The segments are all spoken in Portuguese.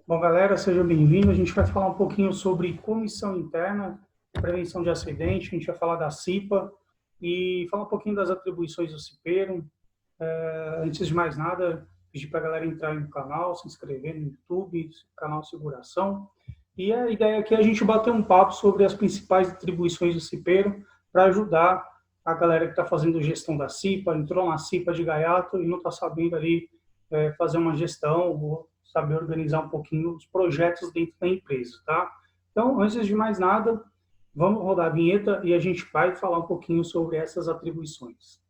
Bom, galera, sejam bem-vindos. A gente vai falar um pouquinho sobre comissão interna, prevenção de acidente, a gente vai falar da CIPA e falar um pouquinho das atribuições do CIPEiro. Antes de mais nada, pedir para a galera entrar aí no canal, se inscrever no YouTube, canal Seguração. E a ideia aqui é a gente bater um papo sobre as principais atribuições do CIPEiro para ajudar a galera que está fazendo gestão da CIPA, entrou na CIPA de gaiato e não está sabendo ali fazer uma gestão ou saber organizar um pouquinho os projetos dentro da empresa, tá? Então, antes de mais nada, vamos rodar a vinheta e a gente vai falar um pouquinho sobre essas atribuições.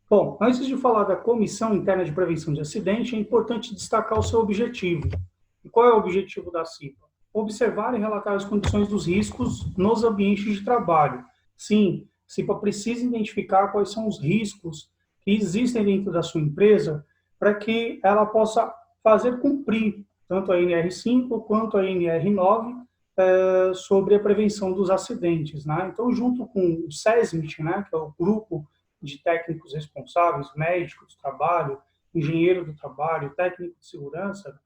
Bom, antes de falar da Comissão Interna de Prevenção de Acidente, é importante destacar o seu objetivo. E qual é o objetivo da CIPA? Observar e relatar as condições dos riscos nos ambientes de trabalho. Sim, a CIPA precisa identificar quais são os riscos que existem dentro da sua empresa para que ela possa fazer cumprir tanto a NR5 quanto a NR9 sobre a prevenção dos acidentes. Né? Então, junto com o SESMIT, né, que é o grupo de técnicos responsáveis, médico do trabalho, engenheiro do trabalho, técnico de segurança,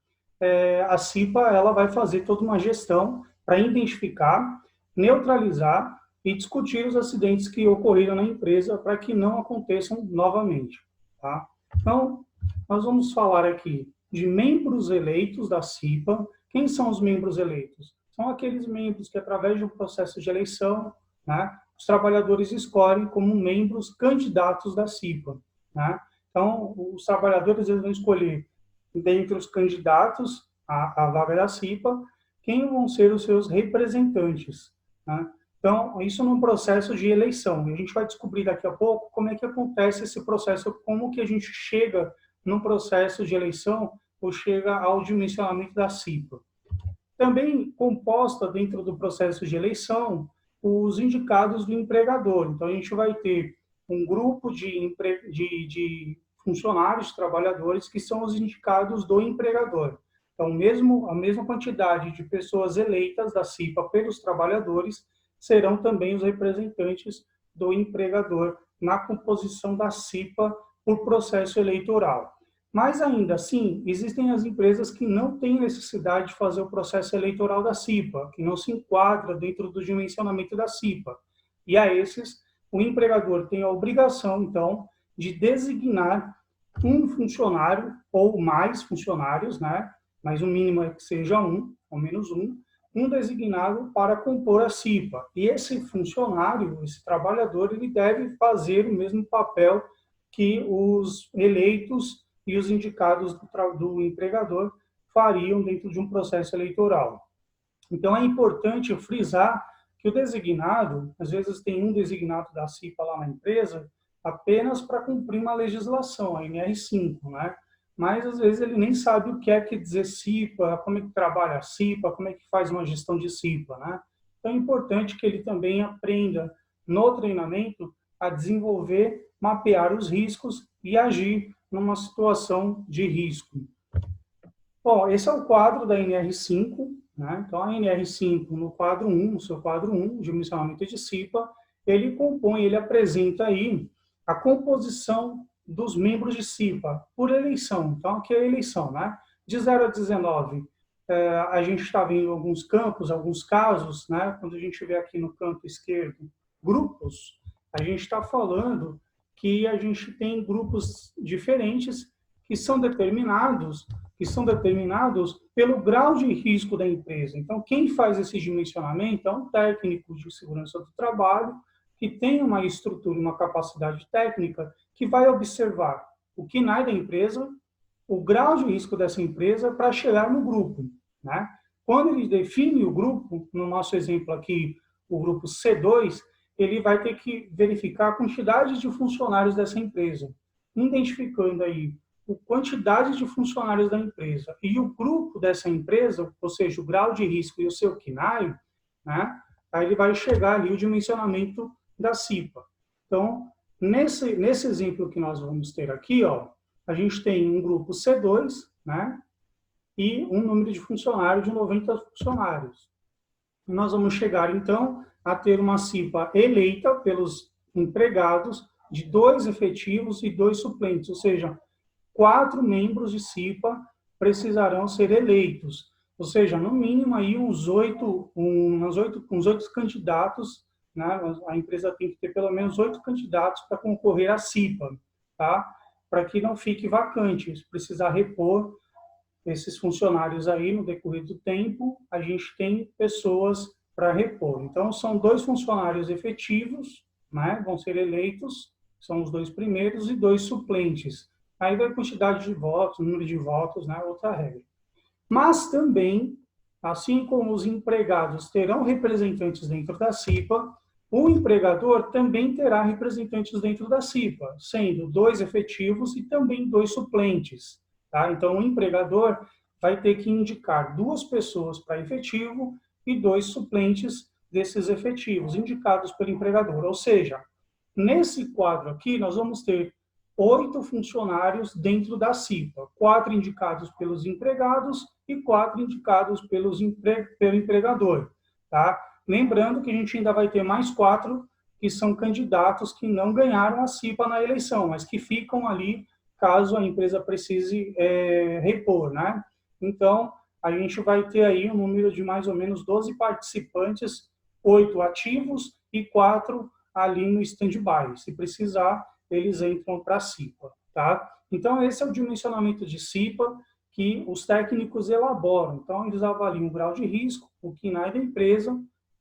a CIPA ela vai fazer toda uma gestão para identificar, neutralizar e discutir os acidentes que ocorreram na empresa para que não aconteçam novamente. Tá? Então, nós vamos falar aqui de membros eleitos da CIPA. Quem são os membros eleitos? São aqueles membros que, através de um processo de eleição, né, os trabalhadores escolhem como membros candidatos da CIPA. Né? Então, os trabalhadores eles vão escolher, dentre os candidatos à vaga da CIPA, quem vão ser os seus representantes. Né? Então, isso num processo de eleição. E a gente vai descobrir daqui a pouco como é que acontece esse processo, como que a gente chega num processo de eleição ou chega ao dimensionamento da CIPA. Também composta dentro do processo de eleição os indicados do empregador. Então, a gente vai ter um grupo de funcionários, trabalhadores, que são os indicados do empregador. Então, a mesma quantidade de pessoas eleitas da CIPA pelos trabalhadores serão também os representantes do empregador na composição da CIPA por processo eleitoral. Mas ainda assim, existem as empresas que não têm necessidade de fazer o processo eleitoral da CIPA, que não se enquadra dentro do dimensionamento da CIPA. E a esses, o empregador tem a obrigação, então, de designar um funcionário ou mais funcionários, né? Mas o mínimo é que seja um, ao menos um designado para compor a CIPA. E esse funcionário, esse trabalhador, ele deve fazer o mesmo papel que os eleitos e os indicados do empregador fariam dentro de um processo eleitoral. Então, é importante frisar que o designado, às vezes tem um designado da CIPA lá na empresa, apenas para cumprir uma legislação, a NR5, né? Mas, às vezes, ele nem sabe o que é que dizer CIPA, como é que trabalha a CIPA, como é que faz uma gestão de CIPA, né? Então, é importante que ele também aprenda, no treinamento, a desenvolver, mapear os riscos e agir numa situação de risco. Bom, esse é o quadro da NR5, né? Então, a NR5, no quadro 1, no seu quadro 1, dimensionamento de CIPA, ele compõe, ele apresenta aí a composição dos membros de CIPA por eleição. Então, aqui é a eleição, né? De 0 a 19, a gente está vendo alguns campos, alguns casos, né? Quando a gente vê aqui no canto esquerdo, grupos, a gente está falando que a gente tem grupos diferentes que são determinados pelo grau de risco da empresa. Então, quem faz esse dimensionamento é um técnico de segurança do trabalho que tem uma estrutura, uma capacidade técnica que vai observar o KNAI da empresa, o grau de risco dessa empresa para chegar no grupo. Né? Quando ele define o grupo, no nosso exemplo aqui, o grupo C2, ele vai ter que verificar a quantidade de funcionários dessa empresa, identificando aí a quantidade de funcionários da empresa e o grupo dessa empresa, ou seja, o grau de risco e o seu KNAI, né? Aí ele vai chegar ali o dimensionamento da CIPA. Então, nesse exemplo que nós vamos ter aqui, ó, a gente tem um grupo C2, né? e um número de funcionários de 90 funcionários. Nós vamos chegar, então, a ter uma CIPA eleita pelos empregados de 2 efetivos e 2 suplentes, ou seja, 4 membros de CIPA precisarão ser eleitos, ou seja, no mínimo aí uns 8 candidatos, né? A empresa tem que ter pelo menos 8 candidatos para concorrer à CIPA, tá? Para que não fique vacante, se precisar repor esses funcionários aí no decorrer do tempo, a gente tem pessoas para repor. Então, são 2 funcionários efetivos, né? Vão ser eleitos, são os 2 primeiros, e 2 suplentes. Aí vai a quantidade de votos, número de votos, né? Outra regra. Mas também, assim como os empregados terão representantes dentro da CIPA, o empregador também terá representantes dentro da CIPA, sendo 2 efetivos e também 2 suplentes. Tá? Então, o empregador vai ter que indicar 2 pessoas para efetivo e 2 suplentes desses efetivos, indicados pelo empregador. Ou seja, nesse quadro aqui, nós vamos ter 8 funcionários dentro da CIPA, 4 indicados pelos empregados e 4 indicados pelo empregador. Tá? Lembrando que a gente ainda vai ter mais 4 que são candidatos que não ganharam a CIPA na eleição, mas que ficam ali caso a empresa precise repor. Né? Então, a gente vai ter aí um número de mais ou menos 12 participantes, 8 ativos e 4 ali no stand-by. Se precisar, eles entram para a CIPA. Tá? Então, esse é o dimensionamento de CIPA que os técnicos elaboram. Então, eles avaliam o grau de risco, o KNAI da empresa,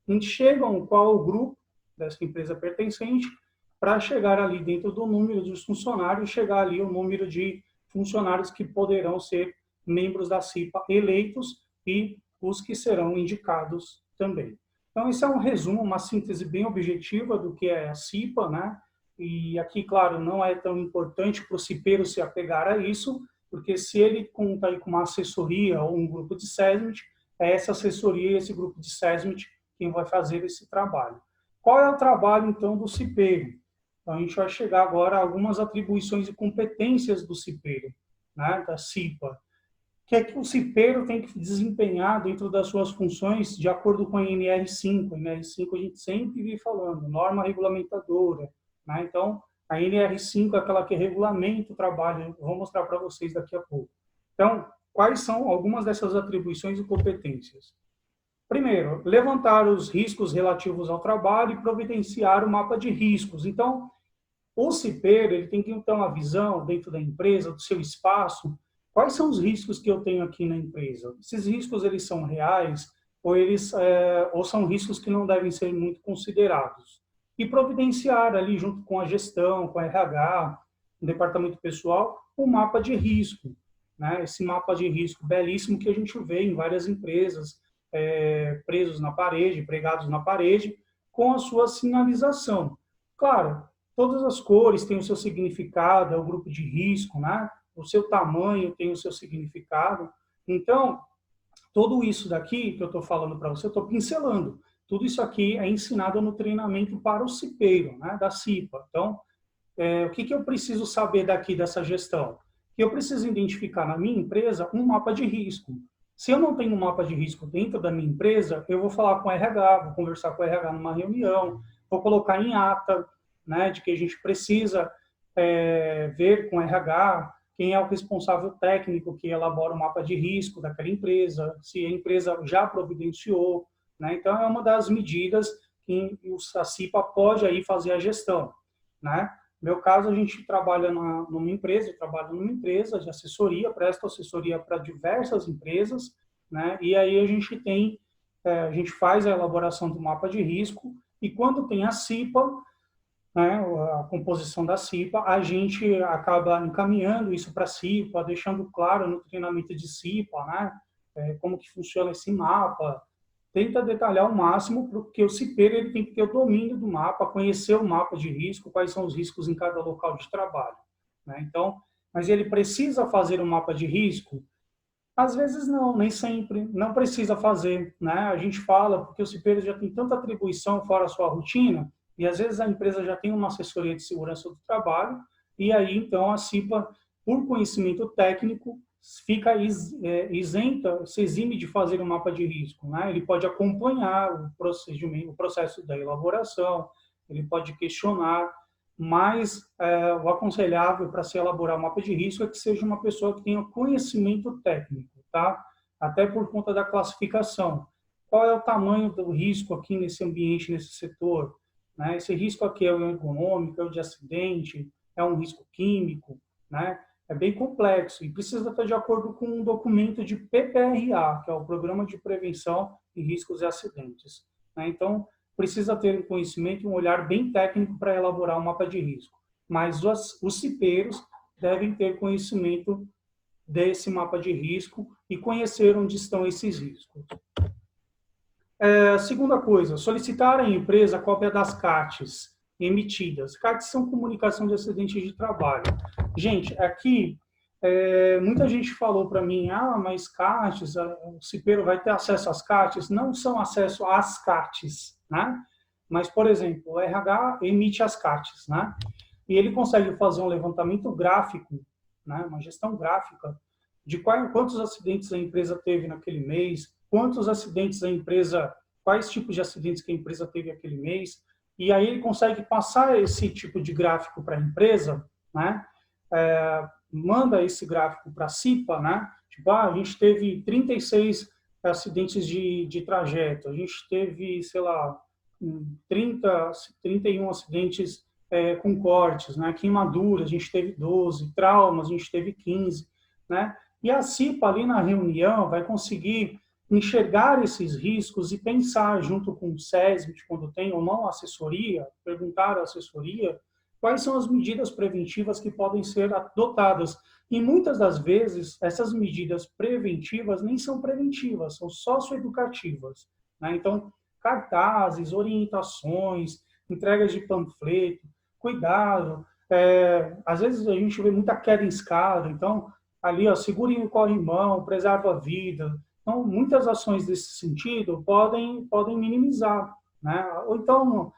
enxergam qual o grupo dessa empresa pertencente, para chegar ali dentro do número dos funcionários, chegar ali o número de funcionários que poderão ser membros da CIPA eleitos e os que serão indicados também. Então, esse é um resumo, uma síntese bem objetiva do que é a CIPA, né? E aqui, claro, não é tão importante para o cipeiro se apegar a isso, porque se ele conta aí com uma assessoria ou um grupo de SESMIT, é essa assessoria e esse grupo de SESMIT quem vai fazer esse trabalho. Qual é o trabalho, então, do cipeiro? Então, a gente vai chegar agora a algumas atribuições e competências do cipeiro, né, da CIPA. O que é que o cipeiro tem que desempenhar dentro das suas funções de acordo com a NR5? A NR5 a gente sempre vem falando, norma regulamentadora. Né? Então, a NR5 é aquela que regulamenta o trabalho, eu vou mostrar para vocês daqui a pouco. Então, quais são algumas dessas atribuições e competências? Primeiro, levantar os riscos relativos ao trabalho e providenciar o mapa de riscos. Então, o cipeiro ele tem que ter uma visão dentro da empresa, do seu espaço, quais são os riscos que eu tenho aqui na empresa. Esses riscos eles são reais ou são riscos que não devem ser muito considerados. E providenciar ali, junto com a gestão, com a RH, o departamento pessoal, o mapa de risco. Né? Esse mapa de risco belíssimo que a gente vê em várias empresas, presos na parede, pregados na parede, com a sua sinalização. Claro, todas as cores têm o seu significado, é o grupo de risco, né? O seu tamanho tem o seu significado. Então, tudo isso daqui que eu estou falando para você, eu estou pincelando. Tudo isso aqui é ensinado no treinamento para o cipeiro, né, da CIPA. Então, o que eu preciso saber daqui dessa gestão? Que eu preciso identificar na minha empresa um mapa de risco. Se eu não tenho um mapa de risco dentro da minha empresa, eu vou falar com o RH, vou conversar com o RH numa reunião, vou colocar em ata, né, de que a gente precisa ver com o RH quem é o responsável técnico que elabora o mapa de risco daquela empresa, se a empresa já providenciou. Né? Então, é uma das medidas que a CIPA pode aí fazer a gestão. Né? No meu caso, a gente trabalha numa empresa, eu trabalho numa empresa de assessoria, presto assessoria para diversas empresas, né? E aí a gente faz a elaboração do mapa de risco, e quando tem a CIPA, né, a composição da CIPA, a gente acaba encaminhando isso para a CIPA, deixando claro no treinamento de CIPA, né, como que funciona esse mapa, tenta detalhar ao máximo, porque o cipeiro ele tem que ter o domínio do mapa, conhecer o mapa de risco, quais são os riscos em cada local de trabalho. Né? Então, mas ele precisa fazer um mapa de risco? Às vezes não, nem sempre, não precisa fazer. Né? A gente fala, porque o cipeiro já tem tanta atribuição fora a sua rotina, e às vezes a empresa já tem uma assessoria de segurança do trabalho, e aí então a CIPA, por conhecimento técnico, fica isenta, se exime de fazer um mapa de risco, né? Ele pode acompanhar o procedimento, o processo da elaboração, ele pode questionar, mas o aconselhável para se elaborar um mapa de risco é que seja uma pessoa que tenha conhecimento técnico, tá? Até por conta da classificação. Qual é o tamanho do risco aqui nesse ambiente, nesse setor? Né? Esse risco aqui é o ergonômico, é o de acidente, é um risco químico, né? É bem complexo e precisa estar de acordo com um documento de PPRA, que é o Programa de Prevenção de Riscos e Acidentes, né? Então, precisa ter um conhecimento e um olhar bem técnico para elaborar um mapa de risco. Mas os cipeiros devem ter conhecimento desse mapa de risco e conhecer onde estão esses riscos. Segunda coisa, solicitar à empresa a cópia das CATs emitidas. CATs são comunicação de acidentes de trabalho. Gente, aqui, muita gente falou para mim, mas CATs, o cipeiro vai ter acesso às CATs? Não são acesso às CATs, né? Mas, por exemplo, o RH emite as CATs, né? E ele consegue fazer um levantamento gráfico, né? Uma gestão gráfica, de quantos acidentes a empresa teve naquele mês, quantos acidentes a empresa, quais tipos de acidentes que a empresa teve aquele mês, e aí ele consegue passar esse tipo de gráfico para a empresa, né? Manda esse gráfico para a CIPA, né? Tipo, a gente teve 36 acidentes de trajeto, a gente teve, sei lá, 31 acidentes com cortes, né? Queimaduras, a gente teve 12, traumas, a gente teve 15, né? E a CIPA ali na reunião vai conseguir enxergar esses riscos e pensar junto com o SESMIT, quando tem ou não assessoria, perguntar à assessoria quais são as medidas preventivas que podem ser adotadas. E muitas das vezes, essas medidas preventivas nem são preventivas, são socioeducativas, né? Então, cartazes, orientações, entregas de panfleto, cuidado. Às vezes a gente vê muita queda em escada, então, ali, segure o corrimão, preserva a vida. Então, muitas ações desse sentido podem minimizar, né? Ou então,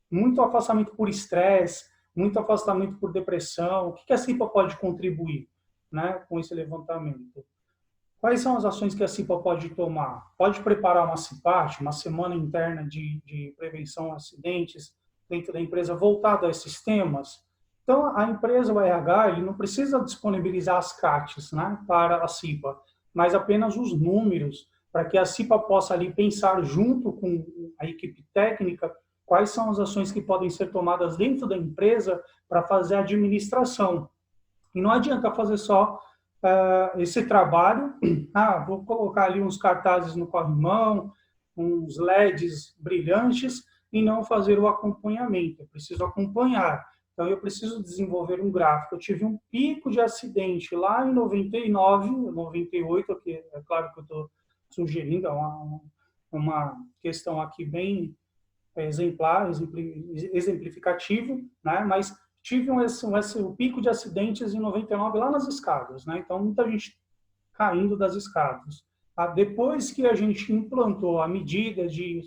muito afastamento por estresse, muito afastamento por depressão. O que a CIPA pode contribuir, né, com esse levantamento? Quais são as ações que a CIPA pode tomar? Pode preparar uma CIPAT, uma semana interna de prevenção a acidentes dentro da empresa voltada a esses temas? Então, a empresa, o RH, ele não precisa disponibilizar as CATs, né, para a CIPA, mas apenas os números, para que a CIPA possa ali pensar junto com a equipe técnica quais são as ações que podem ser tomadas dentro da empresa para fazer a administração. E não adianta fazer só esse trabalho, vou colocar ali uns cartazes no corrimão, uns LEDs brilhantes, e não fazer o acompanhamento. Eu preciso acompanhar. Então, eu preciso desenvolver um gráfico. Eu tive um pico de acidente lá em 99, 98, que é claro que eu estou sugerindo, uma questão aqui bem exemplar, exemplificativo, né? Mas tive um pico de acidentes em 99 lá nas escadas, né? Então, muita gente caindo das escadas. Depois que a gente implantou a medida de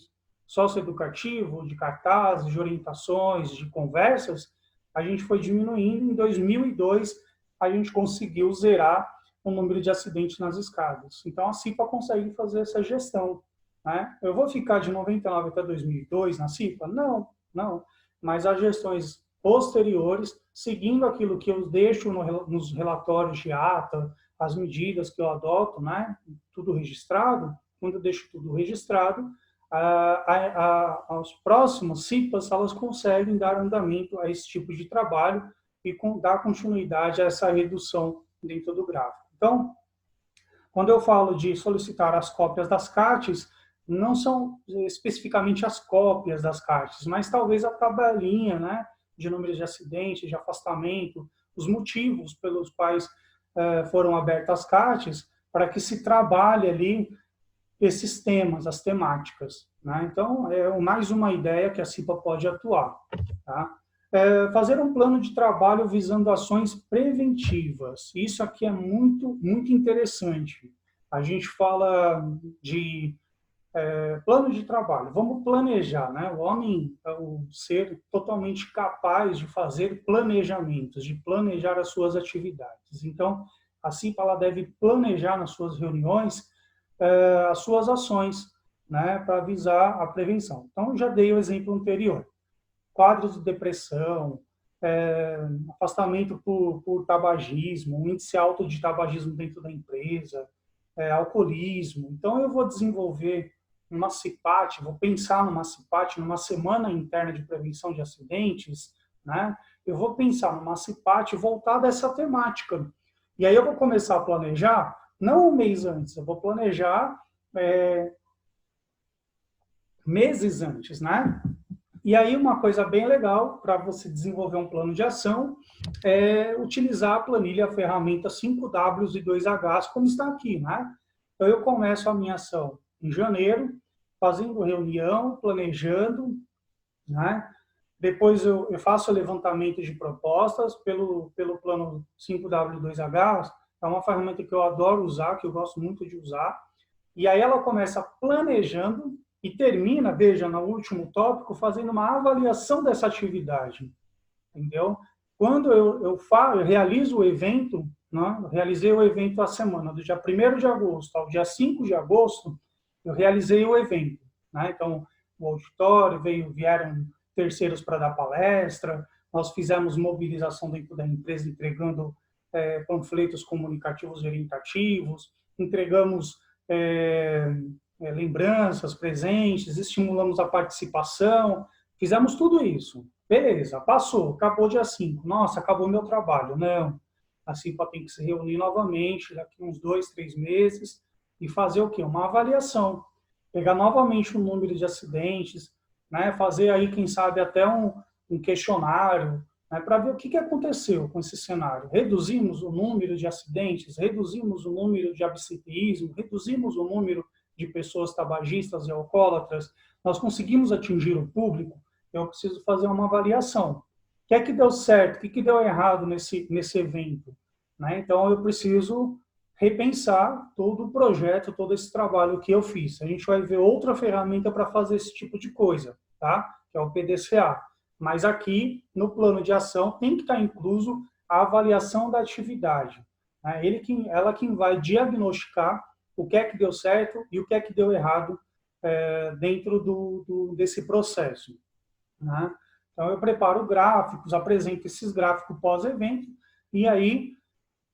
socioeducativo, de cartazes, de orientações, de conversas, a gente foi diminuindo. Em 2002, a gente conseguiu zerar o número de acidentes nas escadas. Então, a CIPA consegue fazer essa gestão, né? Eu vou ficar de 99 até 2002 na CIPA? Não, não. Mas as gestões posteriores, seguindo aquilo que eu deixo nos relatórios de ata, as medidas que eu adoto, né? Tudo registrado. Quando eu deixo tudo registrado, as próximas CIPAs, elas conseguem dar andamento a esse tipo de trabalho e dar continuidade a essa redução dentro do gráfico. Então, quando eu falo de solicitar as cópias das CATs, não são especificamente as cópias das CATs, mas talvez a tabelinha, né, de números de acidentes, de afastamento, os motivos pelos quais foram abertas as CATs, para que se trabalhe ali esses temas, as temáticas, né? Então, é mais uma ideia que a CIPA pode atuar, tá? Fazer um plano de trabalho visando ações preventivas. Isso aqui é muito, muito interessante. A gente fala de plano de trabalho. Vamos planejar, né? O homem é o ser totalmente capaz de fazer planejamentos, de planejar as suas atividades. Então, A CIPA ela deve planejar nas suas reuniões as suas ações, né, para visar a prevenção. Então, eu já dei o exemplo anterior. Quadros de depressão, afastamento por tabagismo, um índice alto de tabagismo dentro da empresa, alcoolismo. Então, eu vou desenvolver uma CIPAT, vou pensar numa CIPAT, numa semana interna de prevenção de acidentes, né? Eu vou pensar numa CIPAT voltada a essa temática. E aí eu vou começar a planejar, não um mês antes, eu vou planejar meses antes, né? E aí uma coisa bem legal para você desenvolver um plano de ação é utilizar a planilha, a ferramenta 5Ws e 2Hs, como está aqui, né? Então eu começo a minha ação em janeiro, fazendo reunião, planejando, né? Depois eu faço o levantamento de propostas pelo plano 5W2H, é uma ferramenta que eu adoro usar, que eu gosto muito de usar. E aí ela começa planejando e termina, veja, no último tópico, fazendo uma avaliação dessa atividade, entendeu? Quando eu realizo o evento, né? Eu realizei o evento a semana, do dia 1º de agosto ao dia 5 de agosto, eu realizei o evento, né? Então, o auditório, vieram terceiros para dar palestra, nós fizemos mobilização dentro da empresa, entregando panfletos comunicativos orientativos, entregamos lembranças, presentes, estimulamos a participação, fizemos tudo isso. Beleza, passou, acabou dia 5. Nossa, acabou meu trabalho. Não, a CIPA tem que se reunir novamente daqui uns 2, 3 meses e fazer o quê? Uma avaliação. Pegar novamente o número de acidentes, né? Fazer aí, quem sabe, até um questionário, né? Para ver o que aconteceu com esse cenário. Reduzimos o número de acidentes, reduzimos o número de absenteísmo, reduzimos o número de pessoas tabagistas e alcoólatras, nós conseguimos atingir o público, eu preciso fazer uma avaliação. O que é que deu certo? O que deu errado nesse evento? Né? Então, eu preciso repensar todo o projeto, todo esse trabalho que eu fiz. A gente vai ver outra ferramenta para fazer esse tipo de coisa, tá? Que é o PDCA. Mas aqui, no plano de ação, tem que estar incluso a avaliação da atividade. Né? Ela quem vai diagnosticar o que é que deu certo e o que é que deu errado dentro desse processo. Né? Então, eu preparo gráficos, apresento esses gráficos pós-evento, e aí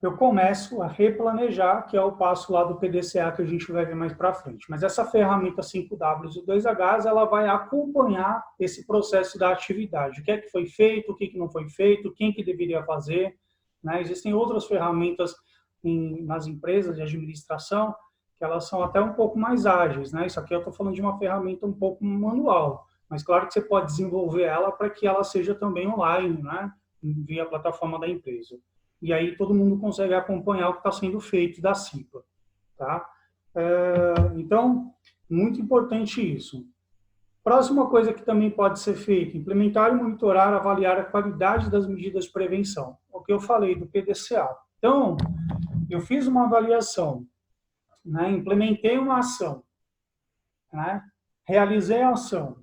eu começo a replanejar, que é o passo lá do PDCA que a gente vai ver mais para frente. Mas essa ferramenta 5Ws e 2Hs, ela vai acompanhar esse processo da atividade. O que é que foi feito, o que não foi feito, quem que deveria fazer. Né? Existem outras ferramentas nas empresas de administração que elas são até um pouco mais ágeis, né? Isso aqui eu estou falando de uma ferramenta um pouco manual, mas claro que você pode desenvolver ela para que ela seja também online, né? Via a plataforma da empresa. E aí todo mundo consegue acompanhar o que está sendo feito da CIPA, tá? Então, muito importante isso. Próxima coisa que também pode ser feita, implementar e monitorar, avaliar a qualidade das medidas de prevenção. O que eu falei do PDCA. Então, eu fiz uma avaliação, né? Implementei uma ação, né? Realizei a ação,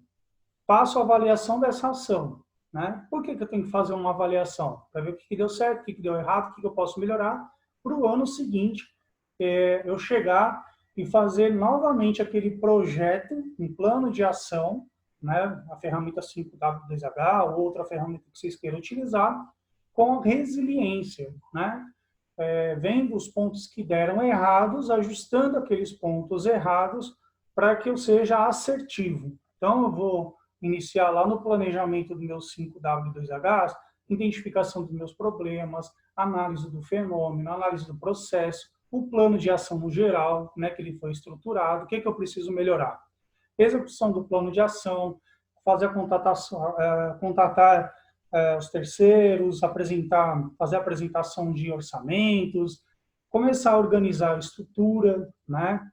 faço a avaliação dessa ação. Né? Por que eu tenho que fazer uma avaliação? Para ver o que deu certo, o que deu errado, o que eu posso melhorar, para o ano seguinte eu chegar e fazer novamente aquele projeto, um plano de ação, né? A ferramenta 5W2H ou outra ferramenta que vocês queiram utilizar, com resiliência, né? Vendo os pontos que deram errados, ajustando aqueles pontos errados para que eu seja assertivo. Então, eu vou iniciar lá no planejamento dos meus 5W2Hs, identificação dos meus problemas, análise do fenômeno, análise do processo, o plano de ação no geral, né, que ele foi estruturado, o que eu preciso melhorar. Execução do plano de ação, fazer a contratação, contatar os terceiros, fazer a apresentação de orçamentos, começar a organizar a estrutura, né?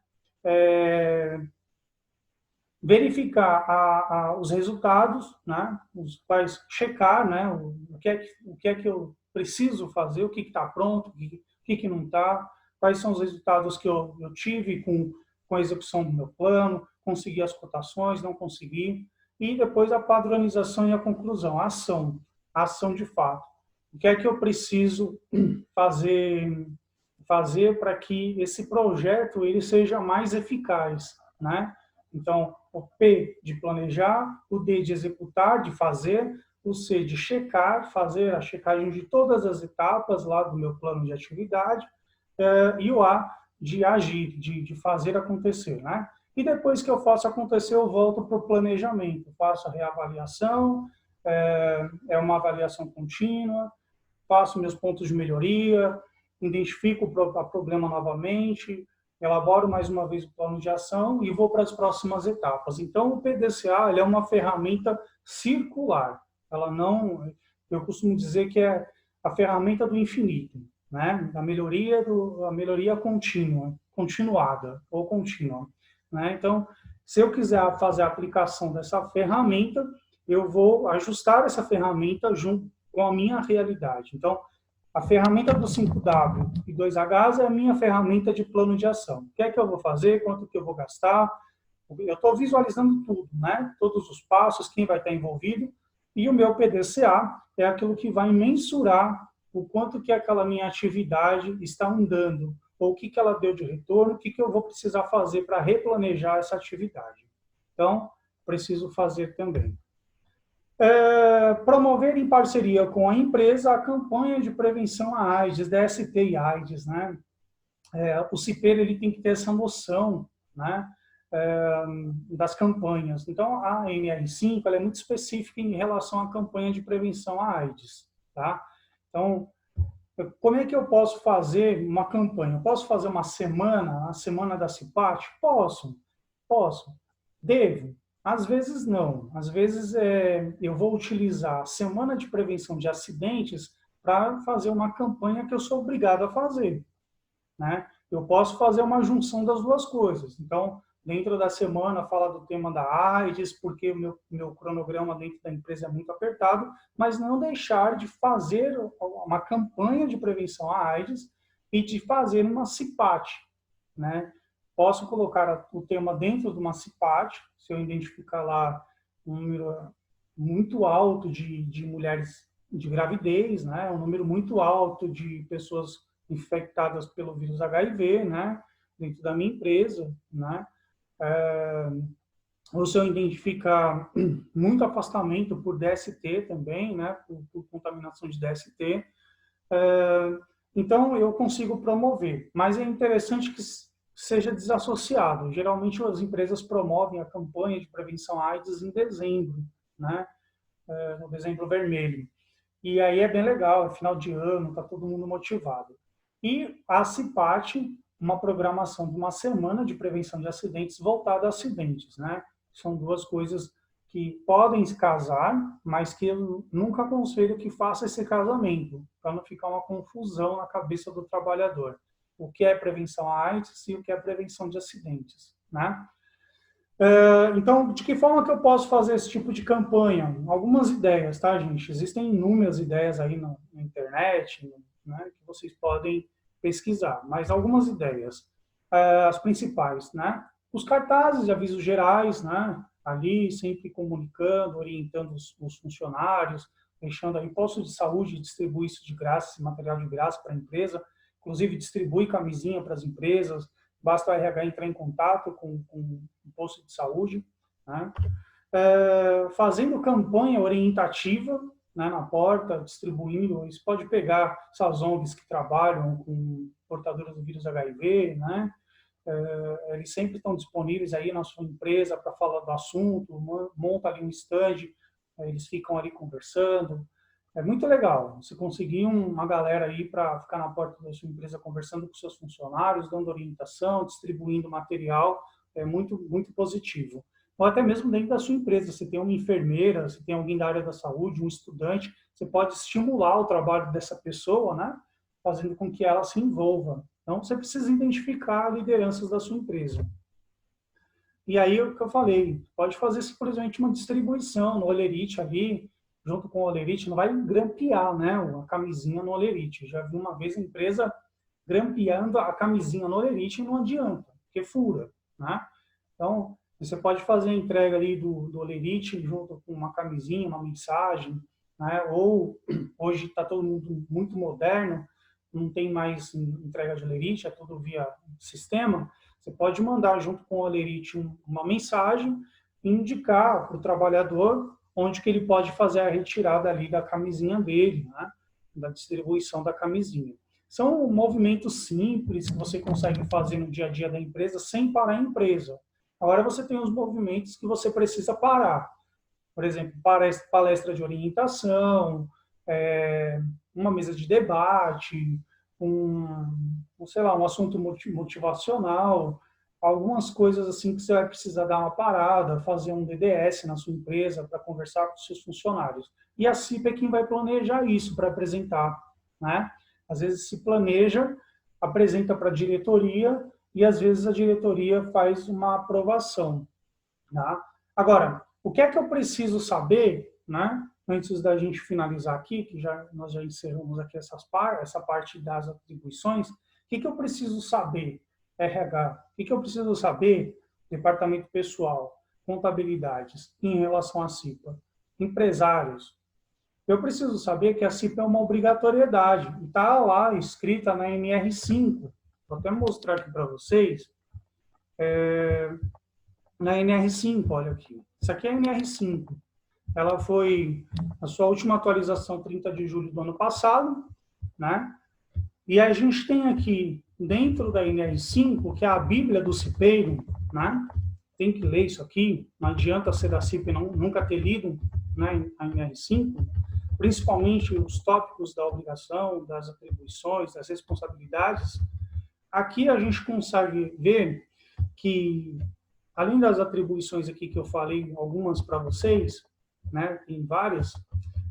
Verificar os resultados, né? Os quais checar, né? O que é que eu preciso fazer, o que está pronto, o que não está, quais são os resultados que eu tive com a execução do meu plano, consegui as cotações, não consegui, e depois a padronização e a conclusão, a ação de fato. O que é que eu preciso fazer fazer para que esse projeto ele seja mais eficaz, né? Então, o P de planejar, o D de executar, de fazer, o C de checar, fazer a checagem de todas as etapas lá do meu plano de atividade, e o A de agir, de fazer acontecer, né? E depois que eu faço acontecer, eu volto para o planejamento, faço a reavaliação, é uma avaliação contínua, faço meus pontos de melhoria, identifico o problema novamente, elaboro mais uma vez o plano de ação e vou para as próximas etapas. Então, o PDCA ele é uma ferramenta circular. Ela não, eu costumo dizer que é a ferramenta do infinito, né? A melhoria contínua, continuada ou contínua, né? Então, se eu quiser fazer a aplicação dessa ferramenta, eu vou ajustar essa ferramenta junto com a minha realidade. Então, a ferramenta do 5W e 2Hs é a minha ferramenta de plano de ação. O que é que eu vou fazer, quanto que eu vou gastar, eu estou visualizando tudo, né? Todos os passos, quem vai estar envolvido, e o meu PDCA é aquilo que vai mensurar o quanto que aquela minha atividade está andando, ou o que que ela deu de retorno, o que que eu vou precisar fazer para replanejar essa atividade. Então, preciso fazer também. Promover em parceria com a empresa a campanha de prevenção à AIDS, DST e AIDS, né? O CIPEiro ele tem que ter essa noção, né? Das campanhas. Então, a NR5 ela é muito específica em relação à campanha de prevenção à AIDS, tá? Então, como é que eu posso fazer uma campanha? Eu posso fazer uma semana, a semana da CIPAT? Posso. Devo? Às vezes não. Às vezes eu vou utilizar a semana de prevenção de acidentes para fazer uma campanha que eu sou obrigado a fazer, né? Eu posso fazer uma junção das duas coisas. Então, dentro da semana, fala do tema da AIDS, porque o meu cronograma dentro da empresa é muito apertado, mas não deixar de fazer uma campanha de prevenção à AIDS e de fazer uma CIPAT, né? Posso colocar o tema dentro de uma CIPAT, se eu identificar lá um número muito alto de mulheres de gravidez, né? Um número muito alto de pessoas infectadas pelo vírus HIV, né? Dentro da minha empresa, né? Ou se eu identificar muito afastamento por DST também, né? Por contaminação de DST, então eu consigo promover. Mas é interessante que seja desassociado. Geralmente as empresas promovem a campanha de prevenção à AIDS em dezembro, né? No dezembro vermelho. E aí é bem legal, é final de ano, está todo mundo motivado. E a CIPAT, uma programação de uma semana de prevenção de acidentes voltada a acidentes, né? São duas coisas que podem se casar, mas que eu nunca aconselho que faça esse casamento, para não ficar uma confusão na cabeça do trabalhador. O que é prevenção à AIDS e o que é prevenção de acidentes, né? Então, de que forma que eu posso fazer esse tipo de campanha? Algumas ideias, tá, gente? Existem inúmeras ideias aí na internet, né, que vocês podem pesquisar, mas algumas ideias, as principais, né? Os cartazes de avisos gerais, né? Ali sempre comunicando, orientando os funcionários, deixando aí postos de saúde distribuir isso de graça, esse material de graça para a empresa, inclusive distribui camisinha para as empresas, basta o RH entrar em contato com o posto de saúde, né? Fazendo campanha orientativa, né, na porta, distribuindo, isso pode pegar essas ONGs que trabalham com portadores do vírus HIV, né? Eles sempre estão disponíveis aí na sua empresa para falar do assunto, monta ali um stand, eles ficam ali conversando. É muito legal você conseguir uma galera aí para ficar na porta da sua empresa conversando com seus funcionários, dando orientação, distribuindo material, é muito, muito positivo. Ou até mesmo dentro da sua empresa, você tem uma enfermeira, você tem alguém da área da saúde, um estudante, você pode estimular o trabalho dessa pessoa, né? Fazendo com que ela se envolva. Então, você precisa identificar lideranças da sua empresa. E aí, o que eu falei, pode fazer simplesmente uma distribuição no Olerite ali, junto com o Olerite, não vai grampear, né, a camisinha no Olerite. Já vi uma vez a empresa grampeando a camisinha no Olerite e não adianta, porque fura, né? Então, você pode fazer a entrega ali do Olerite junto com uma camisinha, uma mensagem, né? Ou hoje está todo mundo muito moderno, não tem mais entrega de olerite, é tudo via sistema, você pode mandar junto com o olerite uma mensagem e indicar para o trabalhador onde que ele pode fazer a retirada ali da camisinha dele, né? Da distribuição da camisinha. São movimentos simples que você consegue fazer no dia a dia da empresa sem parar a empresa. Agora você tem os movimentos que você precisa parar. Por exemplo, palestra de orientação, uma mesa de debate, sei lá, um assunto motivacional, algumas coisas assim que você vai precisar dar uma parada, fazer um DDS na sua empresa para conversar com os seus funcionários. E a CIPA é quem vai planejar isso para apresentar, né? Às vezes se planeja, apresenta para a diretoria e às vezes a diretoria faz uma aprovação, tá? Agora, o que é que eu preciso saber, né? Antes da gente finalizar aqui, que nós já encerramos aqui essa parte das atribuições, o que eu preciso saber, RH? O que eu preciso saber, departamento pessoal, contabilidades, em relação à CIPA? Empresários. Eu preciso saber que a CIPA é uma obrigatoriedade. Está lá, escrita na NR5. Vou até mostrar aqui para vocês. Na NR5, olha aqui. Isso aqui é a NR5. Ela foi a sua última atualização 30 de julho do ano passado, né? E a gente tem aqui, dentro da NR5, que é a Bíblia do Cipeiro, né? Tem que ler isso aqui, não adianta ser da CIPA e nunca ter lido, né, a NR5, principalmente os tópicos da obrigação, das atribuições, das responsabilidades. Aqui a gente consegue ver que, além das atribuições aqui que eu falei, algumas para vocês, né, tem várias,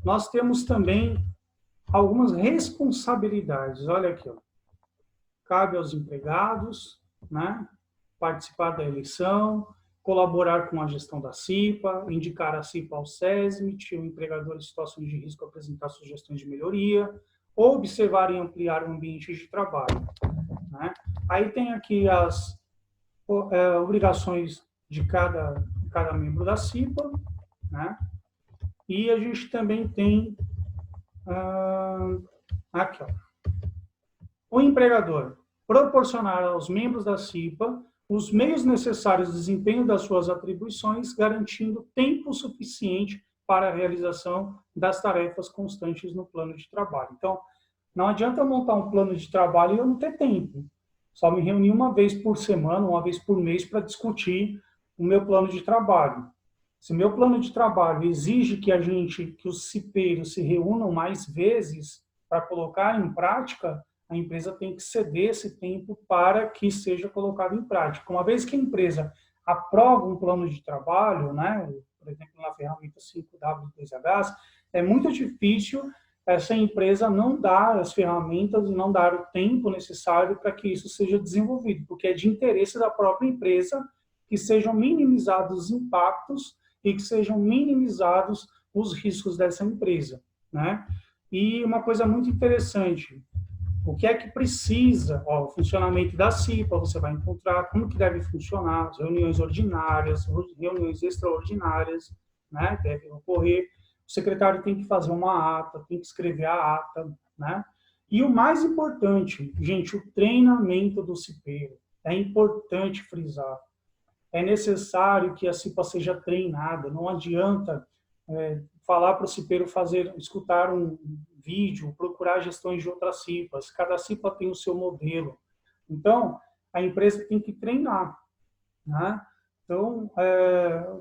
nós temos também algumas responsabilidades. Olha aqui, ó. Cabe aos empregados, né, participar da eleição, colaborar com a gestão da CIPA, indicar a CIPA ao SESMIT, o empregador em situações de risco apresentar sugestões de melhoria, observar e ampliar o ambiente de trabalho, né? Aí tem aqui as obrigações de cada membro da CIPA, né? E a gente também tem aqui, ó, o empregador proporcionar aos membros da CIPA os meios necessários ao desempenho das suas atribuições, garantindo tempo suficiente para a realização das tarefas constantes no plano de trabalho. Então, não adianta eu montar um plano de trabalho e eu não ter tempo. Só me reunir uma vez por semana, uma vez por mês para discutir o meu plano de trabalho. Se meu plano de trabalho exige que os cipeiros se reúnam mais vezes para colocar em prática, a empresa tem que ceder esse tempo para que seja colocado em prática. Uma vez que a empresa aprova um plano de trabalho, né, por exemplo, na ferramenta 5W2H, é muito difícil essa empresa não dar as ferramentas e não dar o tempo necessário para que isso seja desenvolvido, porque é de interesse da própria empresa que sejam minimizados os impactos e que sejam minimizados os riscos dessa empresa, né? E uma coisa muito interessante, o que é que precisa? O funcionamento da CIPA, você vai encontrar como que deve funcionar, as reuniões ordinárias, reuniões extraordinárias, né, devem ocorrer. O secretário tem que fazer uma ata, tem que escrever a ata, né? E o mais importante, gente, o treinamento do cipeiro. É importante frisar. É necessário que a CIPA seja treinada, não adianta falar para o cipeiro escutar um vídeo, procurar gestões de outras CIPAs. Cada CIPA tem o seu modelo. Então, a empresa tem que treinar, né? Então,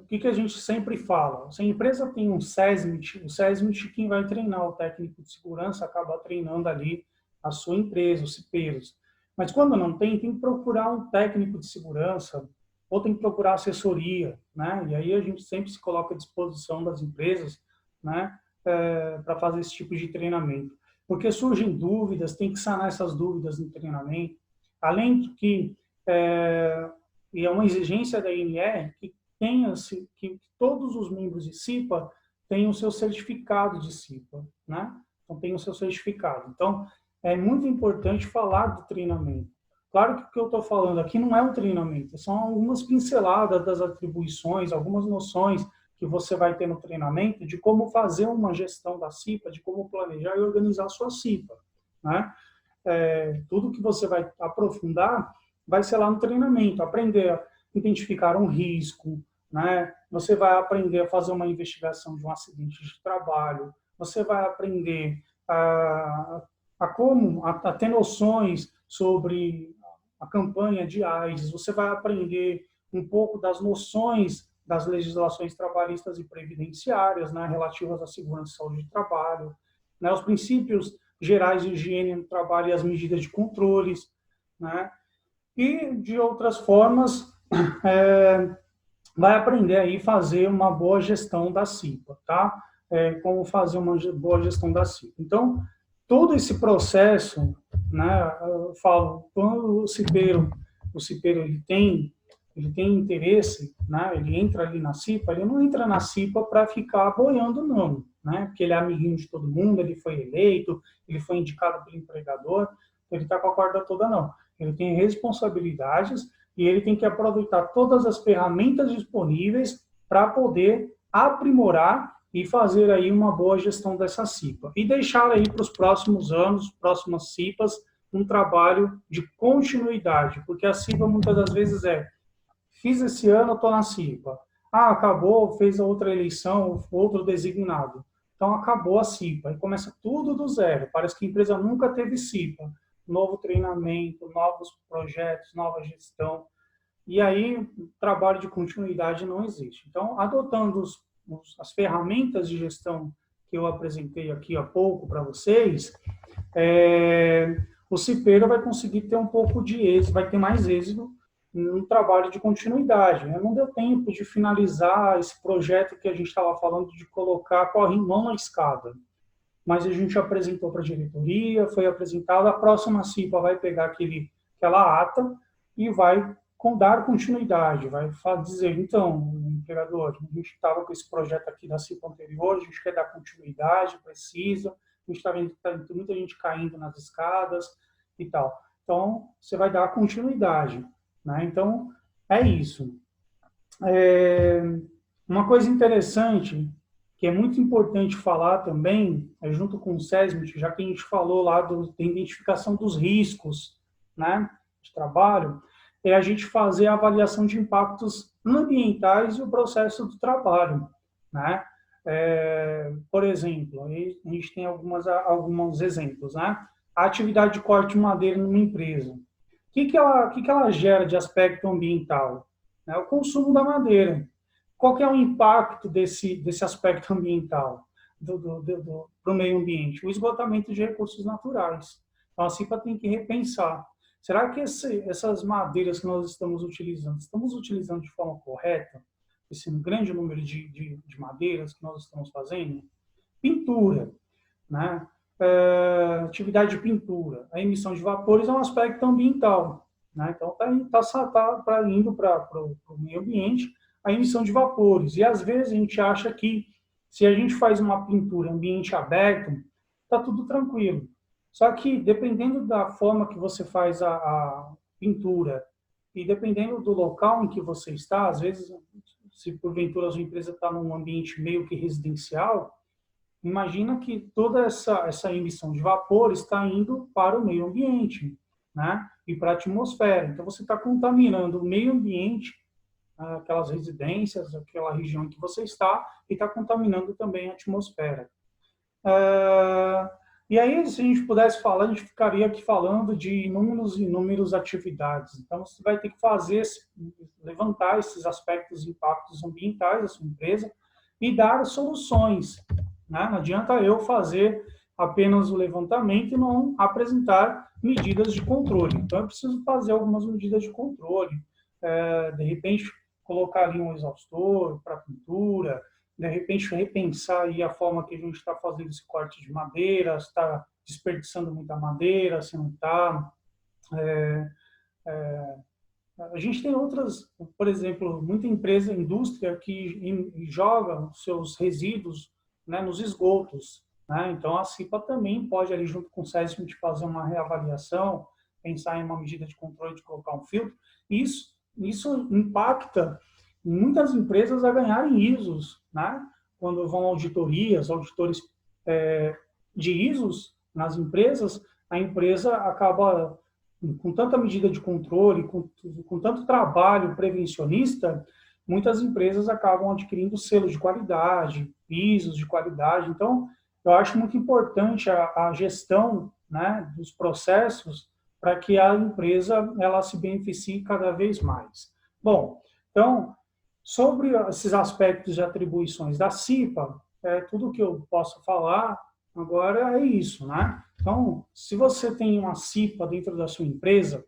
o que a gente sempre fala? Se a empresa tem um SESMIT, o SESMIT, quem vai treinar o técnico de segurança, acaba treinando ali a sua empresa, os cipeiros. Mas quando não tem que procurar um técnico de segurança, ou tem que procurar assessoria, né? E aí a gente sempre se coloca à disposição das empresas, né, para fazer esse tipo de treinamento. Porque surgem dúvidas, tem que sanar essas dúvidas no treinamento. Além de que, e é uma exigência da ANR, que todos os membros de CIPA tenham o seu certificado de CIPA, né? Então, tem o seu certificado. Então, é muito importante falar do treinamento. Claro que o que eu estou falando aqui não é um treinamento, são algumas pinceladas das atribuições, algumas noções que você vai ter no treinamento de como fazer uma gestão da CIPA, de como planejar e organizar a sua CIPA, né? tudo que você vai aprofundar vai ser lá no treinamento, aprender a identificar um risco, né? Você vai aprender a fazer uma investigação de um acidente de trabalho, você vai aprender a ter noções sobre a campanha de AIDS, você vai aprender um pouco das noções das legislações trabalhistas e previdenciárias, né, relativas à segurança e saúde de trabalho, né, os princípios gerais de higiene no trabalho e as medidas de controles, né, e de outras formas, vai aprender aí fazer uma boa gestão da CIPA, tá? Como fazer uma boa gestão da CIPA. Então, todo esse processo, né, eu falo, quando o cipeiro ele tem interesse, né, ele entra ali na CIPA, ele não entra na CIPA para ficar boiando, não, né, porque ele é amiguinho de todo mundo, ele foi eleito, ele foi indicado pelo empregador, ele está com a corda toda, não. Ele tem responsabilidades e ele tem que aproveitar todas as ferramentas disponíveis para poder aprimorar e fazer aí uma boa gestão dessa CIPA. E deixar aí para os próximos anos, próximas CIPAs, um trabalho de continuidade, porque a CIPA muitas das vezes fiz esse ano, estou na CIPA. Acabou, fez a outra eleição, outro designado. Então, acabou a CIPA. E começa tudo do zero. Parece que a empresa nunca teve CIPA. Novo treinamento, novos projetos, nova gestão. E aí, o trabalho de continuidade não existe. Então, adotando as ferramentas de gestão que eu apresentei aqui há pouco para vocês, o cipeiro vai conseguir ter um pouco de êxito, vai ter mais êxito no trabalho de continuidade. Não deu tempo de finalizar esse projeto que a gente estava falando de colocar corrimão na escada. Mas a gente apresentou para a diretoria, foi apresentado, a próxima CIPA vai pegar aquela ata e vai dar continuidade, vai dizer, então, empregador, a gente estava com esse projeto aqui da CIPA anterior, a gente quer dar continuidade, precisa, a gente está vendo que tem muita gente caindo nas escadas e tal. Então, você vai dar continuidade, né? Então, é isso. Uma coisa interessante, que é muito importante falar também, junto com o SESMIT, já que a gente falou lá da identificação dos riscos, né, de trabalho, é a gente fazer a avaliação de impactos ambientais e o processo do trabalho, né? Por exemplo, a gente tem alguns exemplos, né? A atividade de corte de madeira numa empresa. O que ela gera de aspecto ambiental? O consumo da madeira. Qual que é o impacto desse aspecto ambiental para o meio ambiente? O esgotamento de recursos naturais. Então, a CIPA tem que repensar. Será que essas madeiras que nós estamos utilizando de forma correta? Esse grande número de madeiras que nós estamos fazendo? Pintura, né? Atividade de pintura. A emissão de vapores é um aspecto ambiental, né? Então, está indo para o meio ambiente a emissão de vapores. E, às vezes, a gente acha que se a gente faz uma pintura em ambiente aberto, está tudo tranquilo. Só que, dependendo da forma que você faz a pintura e dependendo do local em que você está, às vezes, se porventura a sua empresa está num ambiente meio que residencial, imagina que toda essa emissão de vapor está indo para o meio ambiente, né? E para a atmosfera. Então, você está contaminando o meio ambiente, aquelas residências, aquela região em que você está, e está contaminando também a atmosfera. E aí, se a gente pudesse falar, a gente ficaria aqui falando de inúmeras atividades. Então, você vai ter que levantar esses aspectos e impactos ambientais da sua empresa e dar soluções, né? Não adianta eu fazer apenas o levantamento e não apresentar medidas de controle. Então, eu preciso fazer algumas medidas de controle. De repente, colocar ali um exaustor para pintura, de repente repensar aí a forma que a gente está fazendo esse corte de madeira, se está desperdiçando muita madeira, se não está. A gente tem outras, por exemplo, muita empresa, indústria, que joga os seus resíduos, né, nos esgotos, né? Então, a CIPA também pode, ali junto com o SESMIT, fazer uma reavaliação, pensar em uma medida de controle, de colocar um filtro. Isso impacta muitas empresas a ganharem ISOs, né? Quando vão auditores de ISOs nas empresas, a empresa acaba, com tanta medida de controle, com tanto trabalho prevencionista, muitas empresas acabam adquirindo selos de qualidade, pisos de qualidade. Então, eu acho muito importante a gestão, né, dos processos para que a empresa ela se beneficie cada vez mais. Bom, então, sobre esses aspectos de atribuições da CIPA, tudo que eu posso falar agora é isso, né? Então, se você tem uma CIPA dentro da sua empresa,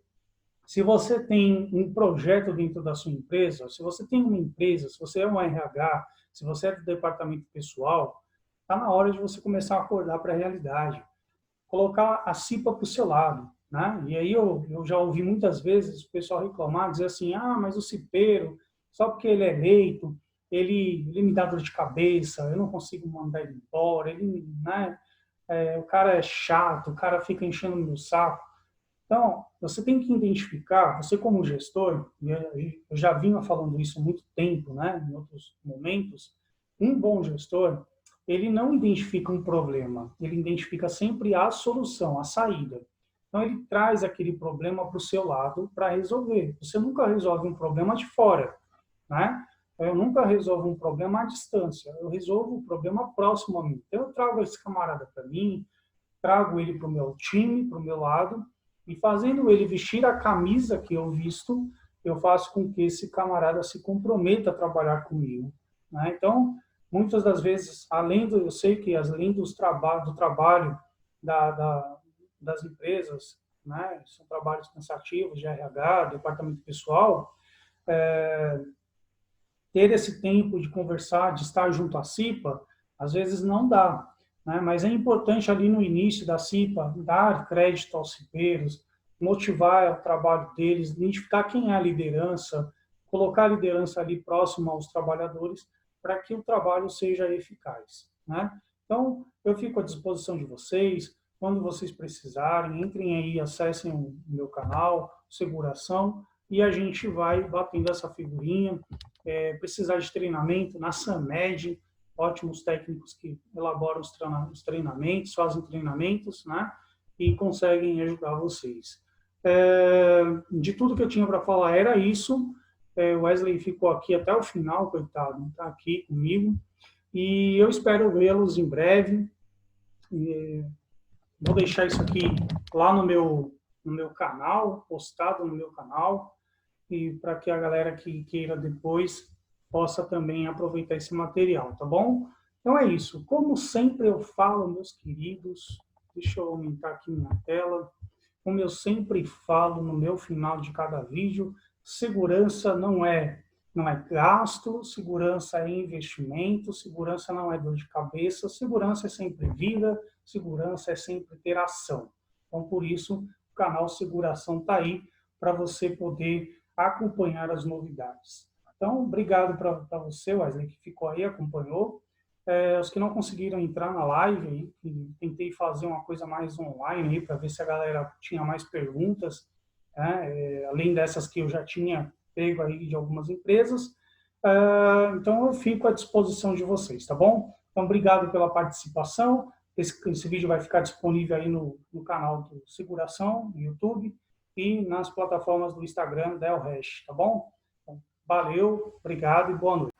se você tem um projeto dentro da sua empresa, se você tem uma empresa, se você é um RH, se você é do departamento pessoal, está na hora de você começar a acordar para a realidade, colocar a CIPA para o seu lado, né? E aí eu já ouvi muitas vezes o pessoal reclamar, dizer assim, mas o cipeiro, só porque ele é eleito, ele me dá dor de cabeça, eu não consigo mandar ele embora, ele, né? O cara é chato, o cara fica enchendo o meu saco. Então, você tem que identificar, você como gestor, e eu já vinha falando isso há muito tempo, né, em outros momentos, um bom gestor, ele não identifica um problema, ele identifica sempre a solução, a saída. Então, ele traz aquele problema para o seu lado para resolver. Você nunca resolve um problema de fora, né? Eu nunca resolvo um problema à distância, eu resolvo o problema próximo a mim. Então, eu trago esse camarada para mim, trago ele para o meu time, para o meu lado, e fazendo ele vestir a camisa que eu visto, eu faço com que esse camarada se comprometa a trabalhar comigo, né? Então, muitas das vezes, eu sei que além do trabalho das empresas, né, são trabalhos cansativos de RH, departamento pessoal, ter esse tempo de conversar, de estar junto à CIPA, às vezes não dá, né? Mas é importante ali no início da CIPA dar crédito aos cipeiros, motivar o trabalho deles, identificar quem é a liderança, colocar a liderança ali próximo aos trabalhadores para que o trabalho seja eficaz, né? Então, eu fico à disposição de vocês. Quando vocês precisarem, entrem aí, acessem o meu canal, Seguração, e a gente vai batendo essa figurinha. Precisar de treinamento, na SAMED, ótimos técnicos que elaboram os treinamentos, fazem treinamentos, né? E conseguem ajudar vocês. De tudo que eu tinha para falar era isso. O Wesley ficou aqui até o final, coitado, está aqui comigo. E eu espero vê-los em breve. Vou deixar isso aqui lá no meu canal, postado no meu canal, e para que a galera que queira depois possa também aproveitar esse material, tá bom? Então é isso. Como sempre eu falo, meus queridos, deixa eu aumentar aqui minha tela. Como eu sempre falo no meu final de cada vídeo, segurança não é gasto, segurança é investimento, segurança não é dor de cabeça, segurança é sempre vida, segurança é sempre ter ação. Então, por isso, o canal Seguração está aí para você poder acompanhar as novidades. Então, obrigado para você, Wesley, que ficou aí, acompanhou. Os que não conseguiram entrar na live, aí, tentei fazer uma coisa mais online para ver se a galera tinha mais perguntas, né? Além dessas que eu já tinha pego aí de algumas empresas. Então, eu fico à disposição de vocês, tá bom? Então, obrigado pela participação. Esse vídeo vai ficar disponível aí no canal do Seguração, no YouTube, e nas plataformas do Instagram, Del Hash, tá bom? Então, valeu, obrigado e boa noite.